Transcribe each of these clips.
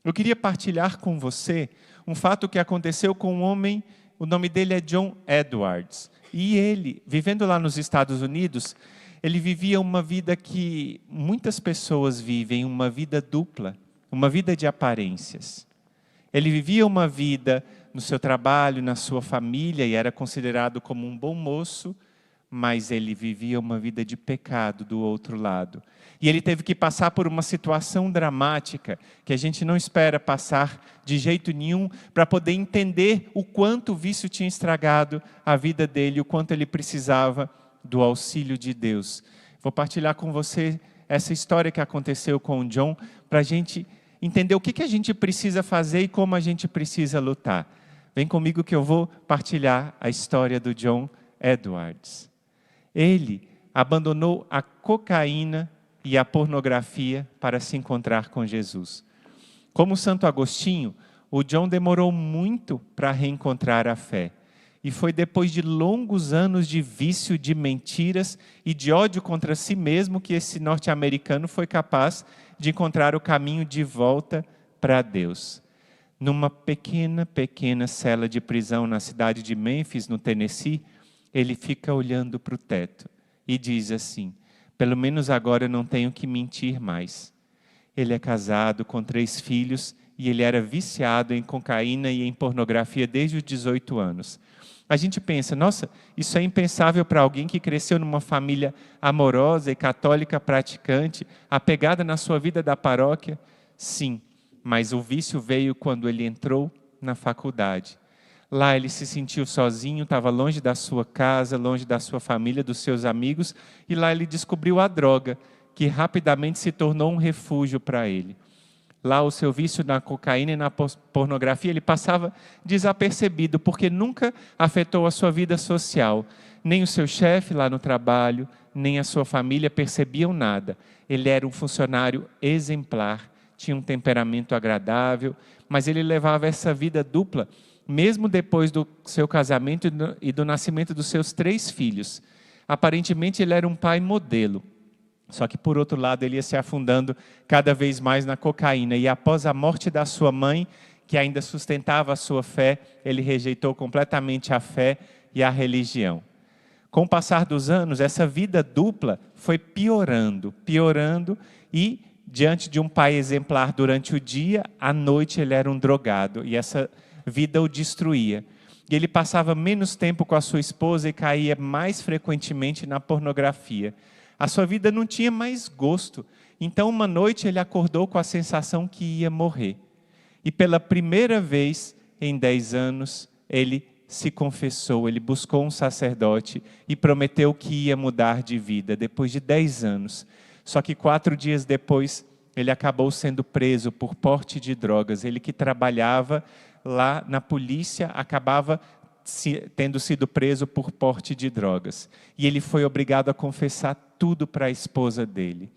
Eu queria partilhar com você um fato que aconteceu com um homem, o nome dele é John Edwards. E ele, vivendo lá nos Estados Unidos, ele vivia uma vida que muitas pessoas vivem, uma vida dupla, uma vida de aparências. Ele vivia uma vida no seu trabalho, na sua família, e era considerado como um bom moço, mas ele vivia uma vida de pecado do outro lado. E ele teve que passar por uma situação dramática, que a gente não espera passar de jeito nenhum, para poder entender o quanto o vício tinha estragado a vida dele, o quanto ele precisava do auxílio de Deus. Vou partilhar com você essa história que aconteceu com o John, para a gente entender o que a gente precisa fazer e como a gente precisa lutar. Vem comigo que eu vou partilhar a história do John Edwards. Ele abandonou a cocaína e a pornografia para se encontrar com Jesus. Como Santo Agostinho, o John demorou muito para reencontrar a fé. E foi depois de longos anos de vício, de mentiras e de ódio contra si mesmo que esse norte-americano foi capaz de encontrar o caminho de volta para Deus. Numa pequena cela de prisão na cidade de Memphis, no Tennessee, ele fica olhando para o teto e diz assim: pelo menos agora eu não tenho que mentir mais. Ele é casado com 3 filhos e ele era viciado em cocaína e em pornografia desde os 18 anos. A gente pensa, nossa, isso é impensável para alguém que cresceu numa família amorosa e católica praticante, apegada na sua vida da paróquia. Sim, mas o vício veio quando ele entrou na faculdade. Lá ele se sentiu sozinho, estava longe da sua casa, longe da sua família, dos seus amigos, e lá ele descobriu a droga, que rapidamente se tornou um refúgio para ele. Lá o seu vício na cocaína e na pornografia, ele passava desapercebido, porque nunca afetou a sua vida social. Nem o seu chefe lá no trabalho, nem a sua família percebiam nada. Ele era um funcionário exemplar, tinha um temperamento agradável, mas ele levava essa vida dupla, mesmo depois do seu casamento e do nascimento dos seus 3 filhos. Aparentemente ele era um pai modelo. Só que, por outro lado, ele ia se afundando cada vez mais na cocaína. E após a morte da sua mãe, que ainda sustentava a sua fé, ele rejeitou completamente a fé e a religião. Com o passar dos anos, essa vida dupla foi piorando, e diante de um pai exemplar durante o dia, à noite ele era um drogado, e essa vida o destruía. E ele passava menos tempo com a sua esposa e caía mais frequentemente na pornografia. A sua vida não tinha mais gosto. Então, uma noite, ele acordou com a sensação que ia morrer. E pela primeira vez em 10 anos, ele se confessou, ele buscou um sacerdote e prometeu que ia mudar de vida, depois de 10 anos. Só que 4 dias depois, ele acabou sendo preso por porte de drogas. Ele que trabalhava lá na polícia, acabava tendo sido preso por porte de drogas. E ele foi obrigado a confessar tudo para a esposa dele.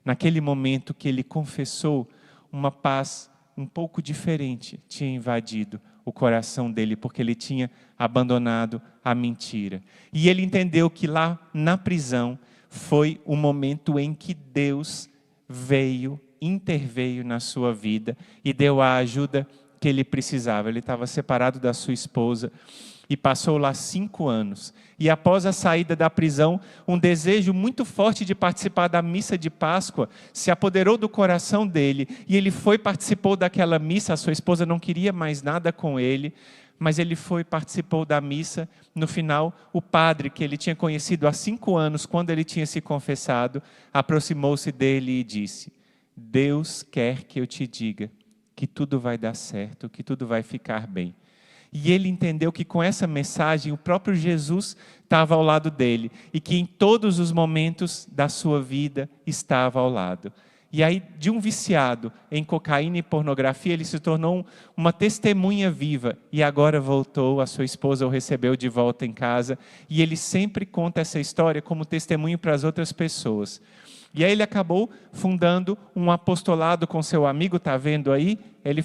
Naquele momento que ele confessou, uma paz um pouco diferente tinha invadido o coração dele, porque ele tinha abandonado a mentira. E ele entendeu que lá na prisão foi o momento em que Deus interveio na sua vida e deu a ajuda que ele precisava. Ele estava separado da sua esposa e passou lá 5 anos. E após a saída da prisão, um desejo muito forte de participar da missa de Páscoa se apoderou do coração dele. E ele participou daquela missa. A sua esposa não queria mais nada com ele, mas ele participou da missa. No final, o padre que ele tinha conhecido há 5 anos, quando ele tinha se confessado, aproximou-se dele e disse: Deus quer que eu te diga que tudo vai dar certo, que tudo vai ficar bem. E ele entendeu que com essa mensagem o próprio Jesus estava ao lado dele e que em todos os momentos da sua vida estava ao lado. E aí, de um viciado em cocaína e pornografia, ele se tornou uma testemunha viva. E agora voltou, a sua esposa o recebeu de volta em casa. E ele sempre conta essa história como testemunho para as outras pessoas. E aí ele acabou fundando um apostolado com seu amigo, está vendo aí? Ele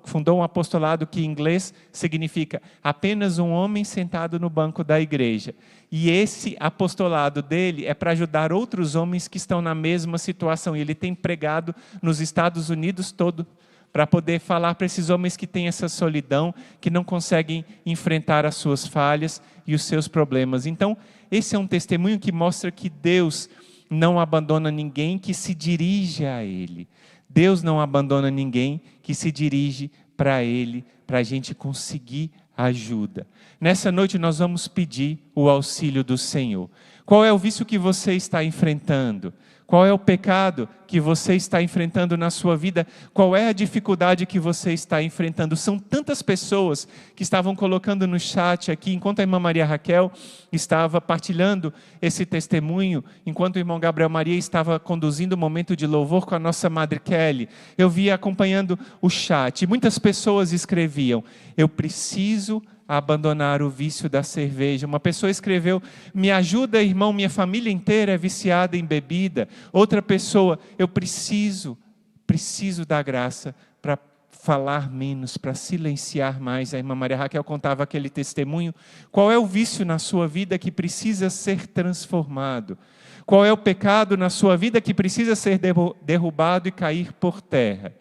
fundou um apostolado que em inglês significa apenas um homem sentado no banco da igreja. E esse apostolado dele é para ajudar outros homens que estão na mesma situação. E ele tem pregado nos Estados Unidos todo, para poder falar para esses homens que têm essa solidão, que não conseguem enfrentar as suas falhas e os seus problemas. Então, esse é um testemunho que mostra que Deus não abandona ninguém que se dirige a Ele. Deus não abandona ninguém que se dirige para Ele, para a gente conseguir ajuda. Nessa noite nós vamos pedir o auxílio do Senhor. Qual é o vício que você está enfrentando? Qual é o pecado que você está enfrentando na sua vida? Qual é a dificuldade que você está enfrentando? São tantas pessoas que estavam colocando no chat aqui, enquanto a irmã Maria Raquel estava partilhando esse testemunho, enquanto o irmão Gabriel Maria estava conduzindo o momento de louvor com a nossa Madre Kelly, eu via acompanhando o chat, e muitas pessoas escreviam: eu preciso abandonar o vício da cerveja. Uma pessoa escreveu: me ajuda, irmão, minha família inteira é viciada em bebida. Outra pessoa: eu preciso da graça para falar menos, para silenciar mais. A irmã Maria Raquel contava aquele testemunho. Qual é o vício na sua vida que precisa ser transformado? Qual é o pecado na sua vida que precisa ser derrubado e cair por terra?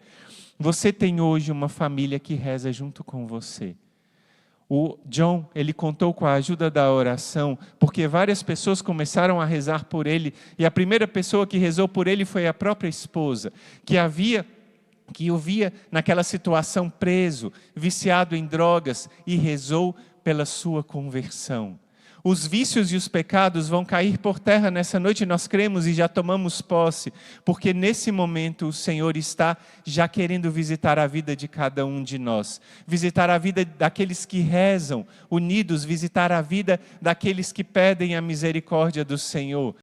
Você tem hoje uma família que reza junto com você. O John, ele contou com a ajuda da oração, porque várias pessoas começaram a rezar por ele, e a primeira pessoa que rezou por ele foi a própria esposa, que o via naquela situação preso, viciado em drogas, e rezou pela sua conversão. Os vícios e os pecados vão cair por terra nessa noite, nós cremos e já tomamos posse, porque nesse momento o Senhor está já querendo visitar a vida de cada um de nós, visitar a vida daqueles que rezam unidos, visitar a vida daqueles que pedem a misericórdia do Senhor.